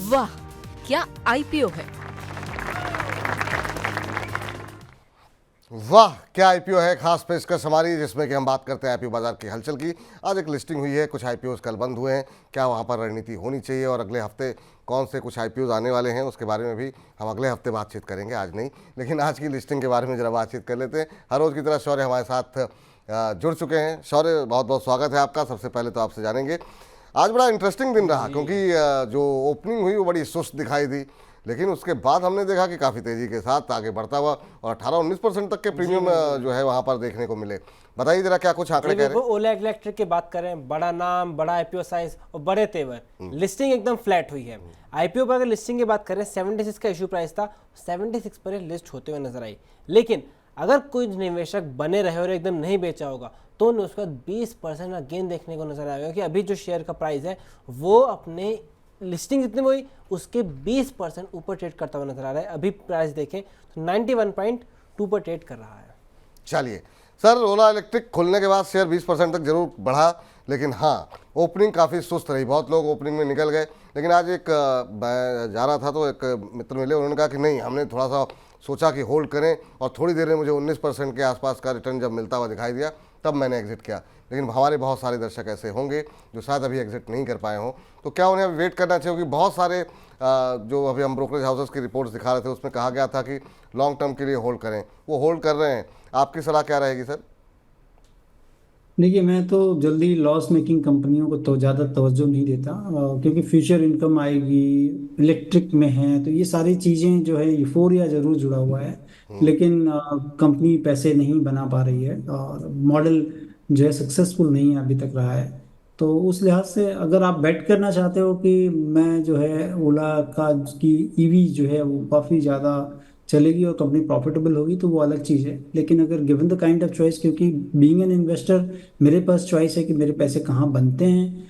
वाह, क्या आईपीओ है। वाह क्या आईपीओ है। खास पेशकश हमारी, जिसमें कि हम बात करते हैं आईपीओ बाजार की हलचल की। आज एक लिस्टिंग हुई है, कुछ आईपीओ कल बंद हुए हैं, क्या वहां पर रणनीति होनी चाहिए और अगले हफ्ते कौन से कुछ आईपीओ आने वाले हैं उसके बारे में भी हम अगले हफ्ते बातचीत करेंगे, आज नहीं। लेकिन आज की लिस्टिंग के बारे में जरा बातचीत कर लेते हैं। हर रोज़ की तरह शौर्य हमारे साथ जुड़ चुके हैं। शौर्य, बहुत बहुत स्वागत है आपका। सबसे पहले तो आपसे जानेंगे, आज बड़ा इंटरेस्टिंग दिन रहा क्योंकि जो ओपनिंग हुई वो बड़ी सुस्त दिखाई दी, लेकिन उसके बाद हमने देखा कि काफ़ी तेज़ी के साथ आगे बढ़ता हुआ और 18-19% तक के प्रीमियम जो है वहाँ पर देखने को मिले। बताइए जरा क्या कुछ आंकड़े कह रहे हैं। ओला इलेक्ट्रिक की बात करें, बड़ा नाम, बड़ा आईपीओ साइज और बड़े तेवर, लिस्टिंग एकदम फ्लैट हुई है। आईपीओ पर अगर लिस्टिंग की बात करें, 76 का इशू प्राइस था, 76 पर लिस्ट होते हुए नजर आई। लेकिन अगर कोई निवेशक बने रहे और एकदम नहीं बेचा होगा तो उन्हें उसका 20% का गेन देखने को नजर आएगा कि अभी जो शेयर का प्राइस है वो अपने लिस्टिंग जितनी हुई उसके 20% ऊपर ट्रेड करता हुआ नजर आ रहा है। अभी प्राइस देखें तो 91.2 पर ट्रेड कर रहा है। चलिए सर, ओला इलेक्ट्रिक खुलने के बाद शेयर 20% तक जरूर बढ़ा, लेकिन हाँ ओपनिंग काफ़ी सुस्त रही, बहुत लोग ओपनिंग में निकल गए। लेकिन आज एक मैं जा रहा था तो एक मित्र मिले, उन्होंने कहा कि नहीं, हमने थोड़ा सा सोचा कि होल्ड करें और थोड़ी देर में मुझे 19% के आसपास का रिटर्न जब मिलता हुआ दिखाई दिया तब मैंने एग्जिट किया। लेकिन हमारे बहुत सारे दर्शक ऐसे होंगे जो शायद अभी एग्जिट नहीं कर पाए हों, तो क्या उन्हें अभी वेट करना चाहिए? क्योंकि बहुत सारे जो अभी हम ब्रोकरेज हाउसेस की रिपोर्ट्स दिखा रहे थे उसमें कहा गया था कि लॉन्ग टर्म के लिए होल्ड करें, वो होल्ड कर रहे हैं। आपकी सलाह क्या रहेगी सर? देखिए, मैं तो जल्दी लॉस मेकिंग कंपनियों को तो ज़्यादा तवज्जो नहीं देता, क्योंकि फ्यूचर इनकम आएगी, इलेक्ट्रिक में है, तो ये सारी चीज़ें जो है यूफोरिया जरूर जुड़ा हुआ है। लेकिन कंपनी पैसे नहीं बना पा रही है और मॉडल जो है सक्सेसफुल नहीं है अभी तक रहा है। तो उस लिहाज से अगर आप बेट करना चाहते हो कि मैं जो है ओला का की ईवी जो है वो काफ़ी ज़्यादा चलेगी और कंपनी प्रॉफिटेबल होगी, तो वो अलग चीज़ है। लेकिन अगर given the kind of choice, क्योंकि बीइंग एन इन्वेस्टर मेरे पास चॉइस है कि मेरे पैसे कहाँ बनते हैं,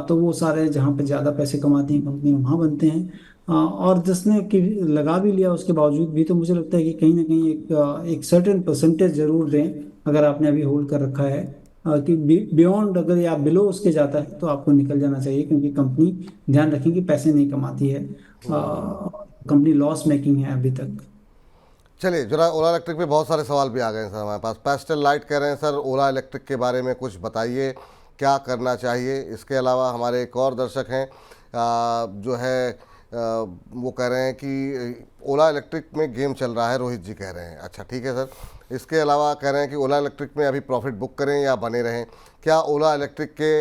तो वो सारे जहाँ पे ज़्यादा पैसे कमाती हैं कंपनी वहाँ बनते हैं। और जिसने कि लगा भी लिया उसके बावजूद भी, तो मुझे लगता है कि कहीं ना कहीं एक सर्टेन परसेंटेज जरूर दें अगर आपने अभी होल्ड कर रखा है। कि बियॉन्ड अगर या बिलो उसके जाता है तो आपको निकल जाना चाहिए, क्योंकि कंपनी, ध्यान रखें कि पैसे नहीं कमाती है, कंपनी लॉस मेकिंग है अभी तक। चलिए जरा, ओला इलेक्ट्रिक पे बहुत सारे सवाल भी आ गए हैं सर हमारे पास। पेस्टल लाइट कह रहे हैं सर, ओला इलेक्ट्रिक के बारे में कुछ बताइए, क्या करना चाहिए? इसके अलावा हमारे एक और दर्शक हैं जो है वो कह रहे हैं कि ओला इलेक्ट्रिक में गेम चल रहा है, रोहित जी कह रहे हैं। अच्छा ठीक है सर। इसके अलावा कह रहे हैं कि ओला इलेक्ट्रिक में अभी प्रॉफिट बुक करें या बने रहें, क्या ओला इलेक्ट्रिक के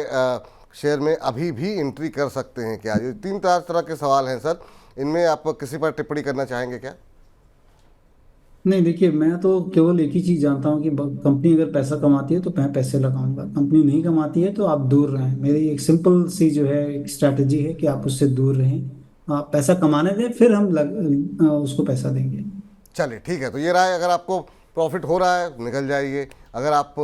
शेयर में अभी भी एंट्री कर सकते हैं क्या? ये 3-4 तरह के सवाल हैं सर, इनमें आप किसी पर टिप्पणी करना चाहेंगे क्या? नहीं, देखिए, मैं तो केवल एक ही चीज जानता हूँ कि कंपनी अगर पैसा कमाती है तो मैं पैसे लगाऊंगा, कंपनी नहीं कमाती है तो आप दूर रहें। मेरी एक सिंपल सी जो है एक स्ट्रैटेजी है कि आप उससे दूर रहें, आप पैसा कमाने दें, फिर हम उसको पैसा देंगे। चलिए ठीक है, तो ये रहा है, अगर आपको प्रॉफिट हो रहा है निकल जाइए, अगर आप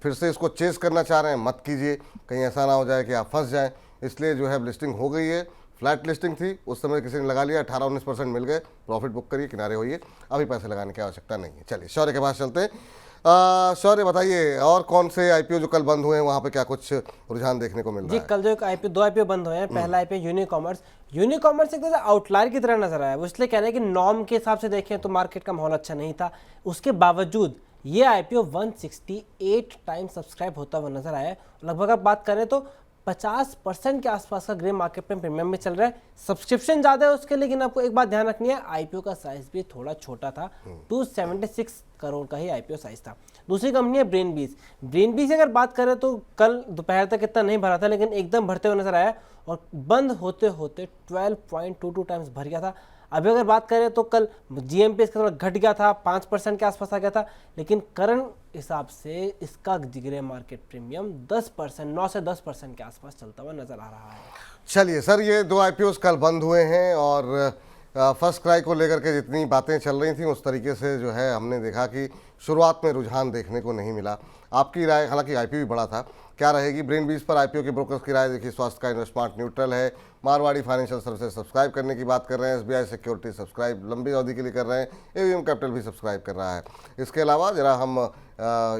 फिर से इसको चेस करना चाह रहे हैं मत कीजिए, कहीं ऐसा ना हो जाए कि आप फंस जाएं। इसलिए जो है लिस्टिंग हो गई है, फ्लैट लिस्टिंग थी, उस समय किसी ने लगा लिया, 18-19% मिल गए, प्रॉफिट बुक करिए, किनारे होइए, अभी पैसे लगाने की आवश्यकता नहीं है। चलिए शौर्य के पास चलते हैं। शौर्य बताइए, और कौन से आईपीओ जो कल बंद हुए हैं वहाँ पे क्या कुछ रुझान देखने को मिल रहा जी, है? कल जो दो आईपीओ बंद हुए हैं, पहला आईपीओ यूनिकॉमर्स एक तरह से आउटलायर की तरह नजर आया। वो इसलिए कह रहे हैं कि नॉर्म के हिसाब से देखें तो मार्केट का माहौल अच्छा नहीं था, उसके बावजूद ये आईपीओ 168 टाइम सब्सक्राइब होता हुआ नजर आया है। लगभग आप बात करें तो 50% के आसपास का ग्रे मार्केट में प्रीमियम में चल रहा है। सब्सक्रिप्शन ज्यादा है उसके, लेकिन आपको एक बात ध्यान रखनी है, आईपीओ का साइज भी थोड़ा छोटा था, 276 करोड़ का ही आईपीओ साइज था। दूसरी कंपनी है ब्रेनबीज की अगर बात करें तो कल दोपहर तक इतना नहीं भरा था, लेकिन एकदम भरते हुए नजर आया और बंद होते होते 12.22 टाइम्स भर गया था। अभी अगर बात करें तो कल जीएमपी इसका थोड़ा घट गया था, 5% के आसपास आ गया था, लेकिन करंट हिसाब से इसका ग्रे मार्केट प्रीमियम 10%, 9 से 10% के आसपास चलता हुआ नजर आ रहा है। चलिए सर, ये दो आईपीओ कल बंद हुए हैं और फर्स्ट क्राई को लेकर के जितनी बातें चल रही थी उस तरीके से जो है हमने देखा कि शुरुआत में रुझान देखने को नहीं मिला। आपकी राय, हालांकि आईपीओ भी बड़ा था, क्या रहेगी? ब्रेनबीज पर आईपीओ के ब्रोकर्स की राय देखिए, स्वास्थ्य का इन्वेस्टमेंट न्यूट्रल है, मारवाड़ी फाइनेंशियल सर्विसेज सब्सक्राइब करने की बात कर रहे हैं, एसबीआई सिक्योरिटी सब्सक्राइब लंबी अवधि के लिए कर रहे हैं, एवीएम कैपिटल भी सब्सक्राइब कर रहा है। इसके अलावा जरा हम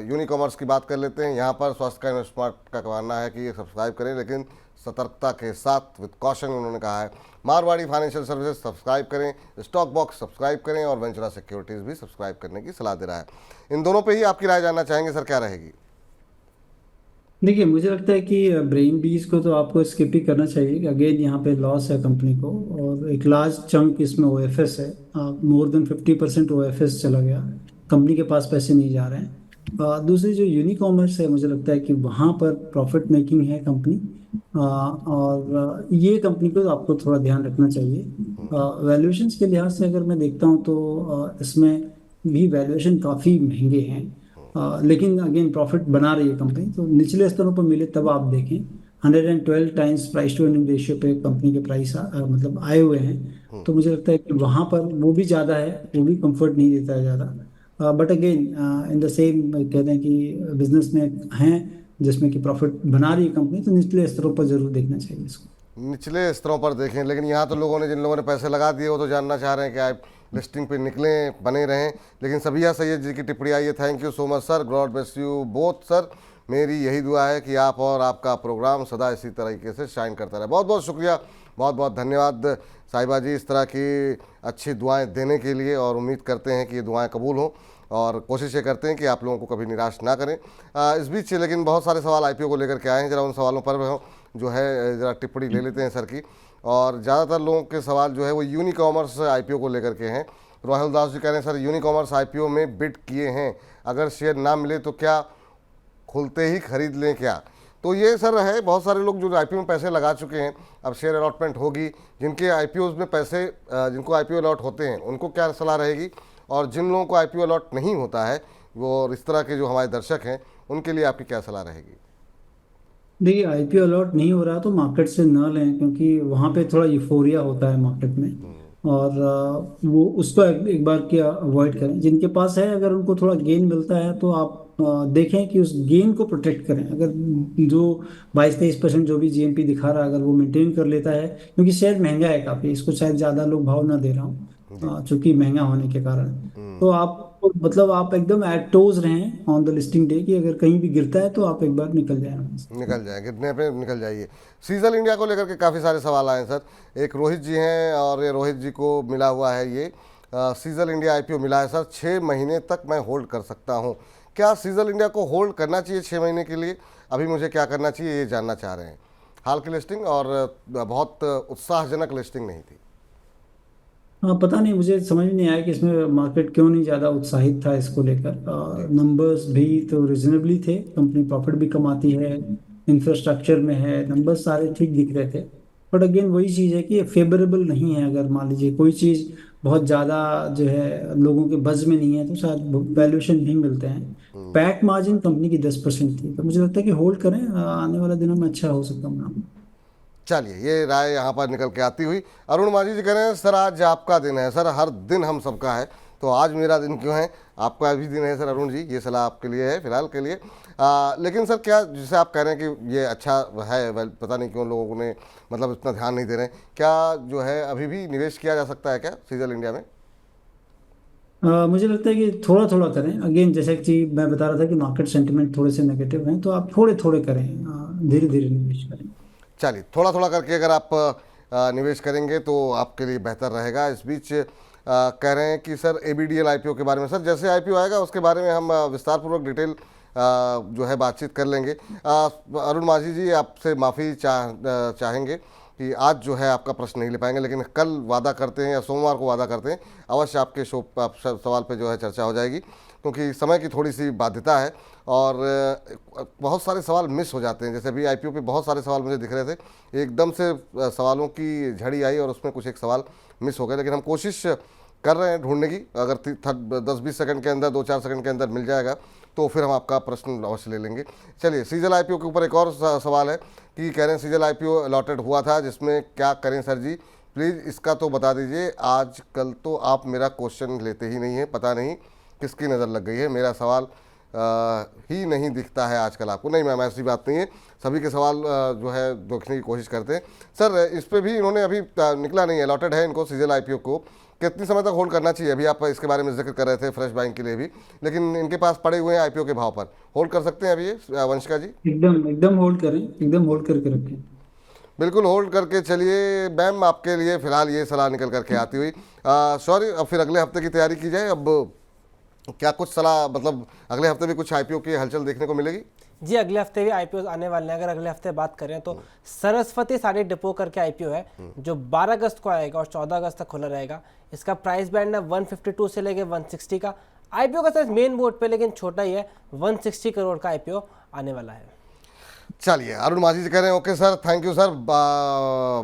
यूनिकॉमर्स की बात कर लेते हैं। यहाँ पर स्वास्थ्य का इन्वेस्टमेंट का कहना है कि ये सब्सक्राइब करें, लेकिन सतर्कता के साथ विद कॉशन उन्होंने कहा है। मारवाड़ी फाइनेंशियल सर्विसेज सब्सक्राइब करें, स्टॉक बॉक्स सब्सक्राइब करें और वेंचुरा सिक्योरिटीज़ भी सब्सक्राइब करने की सलाह दे रहा है। इन दोनों पे ही आपकी राय जानना चाहेंगे सर, क्या रहेगी? देखिए, मुझे लगता है कि ब्रेन बीज को तो आपको स्किप ही करना चाहिए। अगेन यहाँ पे लॉस है कंपनी को, और एक लार्ज चंक इसमें ओएफएस है। मोर देन 50% ओएफएस चला गया, कंपनी के पास पैसे नहीं जा रहे हैं। दूसरी जो यूनिकॉमर्स है, मुझे लगता है कि वहाँ पर प्रॉफिट मेकिंग है कंपनी, और ये कंपनी को आपको थोड़ा ध्यान रखना चाहिए। वैल्यूएशंस के लिहाज से अगर मैं देखता हूँ तो इसमें भी वैल्यूएशन काफ़ी महंगे हैं। लेकिन अगेन प्रॉफिट बना रही है कंपनी, तो निचले स्तरों पर मिले तब आप देखें। 112 times price to earning ratio पे कंपनी के प्राइस मतलब आए हुए हैं, तो मुझे लगता है कि वहाँ पर वो भी ज़्यादा है, वो भी कंफर्ट नहीं देता है ज़्यादा। But again in the same कहते हैं कि बिजनेस में हैं जिसमें कि प्रॉफिट बना रही है कंपनी, तो निचले स्तरों पर जरूर देखना चाहिए इसको। निचले स्तरों पर देखें, लेकिन यहाँ तो लोगों ने, जिन लोगों ने पैसे लगा दिए वो तो जानना चाह रहे हैं कि आप लिस्टिंग पे निकलें, बने रहें। लेकिन सबिया सैयद जी की टिप्पणी आई है, thank you so much sir, God bless you both sir. मेरी यही दुआ है कि आप और आपका प्रोग्राम सदा इसी तरीके से शाइन करता रहे। बहुत बहुत शुक्रिया, बहुत बहुत धन्यवाद साहिबा जी इस तरह की अच्छी दुआएँ देने के लिए, और उम्मीद करते हैं कि ये दुआएँ कबूल हों और कोशिश ये करते हैं कि आप लोगों को कभी निराश ना करें। इस बीच लेकिन बहुत सारे सवाल आईपीओ को लेकर के आए हैं, जरा उन सवालों पर जो है ज़रा टिप्पणी ले लेते हैं सर की। और ज़्यादातर लोगों के सवाल जो है वो यूनिकॉमर्स आईपीओ को लेकर के हैं। रोहिल दास जी कह रहे हैं, सर यूनिकॉमर्स आईपीओ में बिड किए हैं, अगर शेयर ना मिले तो क्या खुलते ही खरीद लें क्या? तो ये सर है, बहुत सारे लोग जो आईपीओ में पैसे लगा चुके हैं, अब शेयर अलॉटमेंट होगी, जिनके आईपीओ में पैसे जिनको आईपीओ अलॉट होते हैं उनको क्या सलाह रहेगी, और जिन लोगों को आईपीओ अलॉट नहीं होता है वो इस तरह के जो हमारे दर्शक हैं उनके लिए आपकी क्या सलाह रहेगी? देखिए, आईपीओ अलॉट नहीं हो रहा तो मार्केट से न लें, क्योंकि वहाँ पे थोड़ा यूफोरिया होता है मार्केट में, और वो उसको एक बार क्या अवॉइड करें। जिनके पास है, अगर उनको थोड़ा गेन मिलता है तो आप देखें कि उस गेन को प्रोटेक्ट करें। अगर जो 22-23% जो भी जीएनपी दिखा रहा है, अगर वो मेंटेन कर लेता है, क्योंकि शेयर महंगा है काफ़ी, इसको शायद ज़्यादा लोग भाव ना दे रहा हूँ चूंकि महंगा होने के कारण। तो आप मतलब आप एकदम एट टोज रहें ऑन द लिस्टिंग डे, कि अगर कहीं भी गिरता है तो आप एक बार निकल जाए, निकल जाए, गिरने पे निकल जाइए। सीजल इंडिया को लेकर के काफ़ी सारे सवाल आए हैं सर। एक रोहित जी हैं, और ये रोहित जी को मिला हुआ है ये सीजल इंडिया आईपीओ मिला है सर, 6 महीने तक मैं होल्ड कर सकता हूँ, क्या सीजल इंडिया को होल्ड करना चाहिए 6 महीने के लिए? अभी मुझे क्या करना चाहिए ये जानना चाह रहे हैं। हाल की लिस्टिंग और बहुत उत्साहजनक लिस्टिंग नहीं थी। हाँ, पता नहीं, मुझे समझ नहीं आया कि इसमें मार्केट क्यों नहीं ज़्यादा उत्साहित था इसको लेकर। नंबर्स भी तो रिजनेबली थे, कंपनी प्रॉफिट भी कमाती है, इंफ्रास्ट्रक्चर में है, नंबर्स सारे ठीक दिख रहे थे। बट अगेन वही चीज़ है कि फेवरेबल नहीं है। अगर मान लीजिए कोई चीज़ बहुत ज़्यादा जो है लोगों के बज़ में नहीं है तो शायद वैल्यूएशन नहीं मिलते हैं। पैक मार्जिन कंपनी की 10% थी, तो मुझे लगता है कि होल्ड करें, आने वाले दिनों में अच्छा हो सकता है। चलिए, ये राय यहाँ पर निकल के आती हुई अरुण माझी जी कह रहे हैं, सर आज आपका दिन है। सर हर दिन हम सबका है, तो आज मेरा दिन क्यों है? आपका भी दिन है सर अरुण जी, ये सलाह आपके लिए है फिलहाल के लिए। लेकिन सर क्या, जैसे आप कह रहे हैं कि ये अच्छा है, पता नहीं क्यों लोगों ने मतलब इतना ध्यान नहीं दे रहे हैं, क्या जो है अभी भी निवेश किया जा सकता है क्या सीजल इंडिया में? मुझे लगता है कि थोड़ा थोड़ा करें। अगेन जैसे कि मैं बता रहा था कि मार्केट सेंटिमेंट थोड़े से नेगेटिव हैं, तो आप थोड़े थोड़े करें, धीरे धीरे निवेश करें। चलिए, थोड़ा थोड़ा करके अगर आप निवेश करेंगे तो आपके लिए बेहतर रहेगा। इस बीच कह रहे हैं कि सर एबीडीएल आईपीओ के बारे में, सर जैसे आईपीओ आएगा उसके बारे में हम विस्तारपूर्वक डिटेल जो है बातचीत कर लेंगे। अरुण माझी जी, आपसे माफ़ी चाहेंगे कि आज जो है आपका प्रश्न नहीं ले पाएंगे, लेकिन कल वादा करते हैं या सोमवार को वादा करते हैं अवश्य आपके शो सवाल पे जो है चर्चा हो जाएगी, क्योंकि समय की थोड़ी सी बाध्यता है और बहुत सारे सवाल मिस हो जाते हैं। जैसे अभी आईपीओ पे बहुत सारे सवाल मुझे दिख रहे थे, एकदम से सवालों की झड़ी आई और उसमें कुछ एक सवाल मिस हो गए, लेकिन हम कोशिश कर रहे हैं ढूंढने की। अगर 10-20 सेकंड के अंदर, 2-4 सेकंड के अंदर मिल जाएगा तो फिर हम आपका प्रश्न अवश्य ले लेंगे। चलिए, सीजल आईपीओ के ऊपर एक और सवाल है कि कह रहे हैं सीजल आईपीओ अलॉटेड हुआ था, जिसमें क्या करें सर जी, प्लीज़ इसका तो बता दीजिए। आज कल तो आप मेरा क्वेश्चन लेते ही नहीं है, पता नहीं किसकी नज़र लग गई है, मेरा सवाल ही नहीं दिखता है आजकल आपको। नहीं मैम, ऐसी बात नहीं है, सभी के सवाल जो है देखने की कोशिश करते हैं। सर इस पर भी इन्होंने अभी निकला नहीं है, अलॉटेड है इनको सीजल आईपीओ को, कितनी समय तक होल्ड करना चाहिए? अभी आप इसके बारे में जिक्र कर रहे थे फ्रेश बाइंग के लिए भी, लेकिन इनके पास पड़े हुए हैं आईपीओ के भाव पर, होल्ड कर सकते हैं अभी ये वंशिका जी? एकदम एकदम होल्ड करें, एकदम होल्ड करके रखें। बिल्कुल होल्ड करके चलिए मैम, आपके लिए फिलहाल ये सलाह निकल करके आती हुई। सॉरी, अब फिर अगले हफ्ते की तैयारी की जाए। अब क्या कुछ सलाह, मतलब अगले हफ्ते भी कुछ आईपीओ की हलचल देखने को मिलेगी? जी, अगले हफ्ते भी आईपीओ आने वाले हैं। अगर अगले हफ्ते बात करें तो सरस्वती साड़ी डिपो करके आईपीओ है जो 12 अगस्त को आएगा और 14 अगस्त तक खुला रहेगा। इसका प्राइस बैंड है 152 से लेके 160 का। आईपीओ का साइज मेन बोर्ड पे लेकिन छोटा ही है, 160 करोड़ का आईपीओ आने वाला है। चलिए, अरुण माझी जी कह रहे हैं okay sir, thank you sir.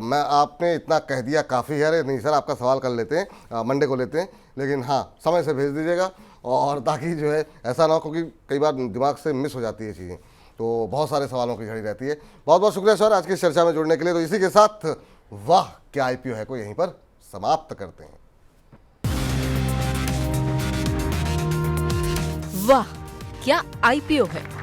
मैं आपने इतना कह दिया काफ़ी है। अरे नहीं सर, आपका सवाल कर लेते हैं, मंडे को लेते हैं, लेकिन हाँ समय से भेज दीजिएगा, और ताकि जो है ऐसा ना हो, क्योंकि कई बार दिमाग से मिस हो जाती है चीज़ें, तो बहुत सारे सवालों की झड़ी रहती है। बहुत बहुत शुक्रिया सर आज की इस चर्चा में जुड़ने के लिए। तो इसी के साथ वाह क्या आईपीओ है को यहीं पर समाप्त करते हैं। वाह क्या आईपीओ है।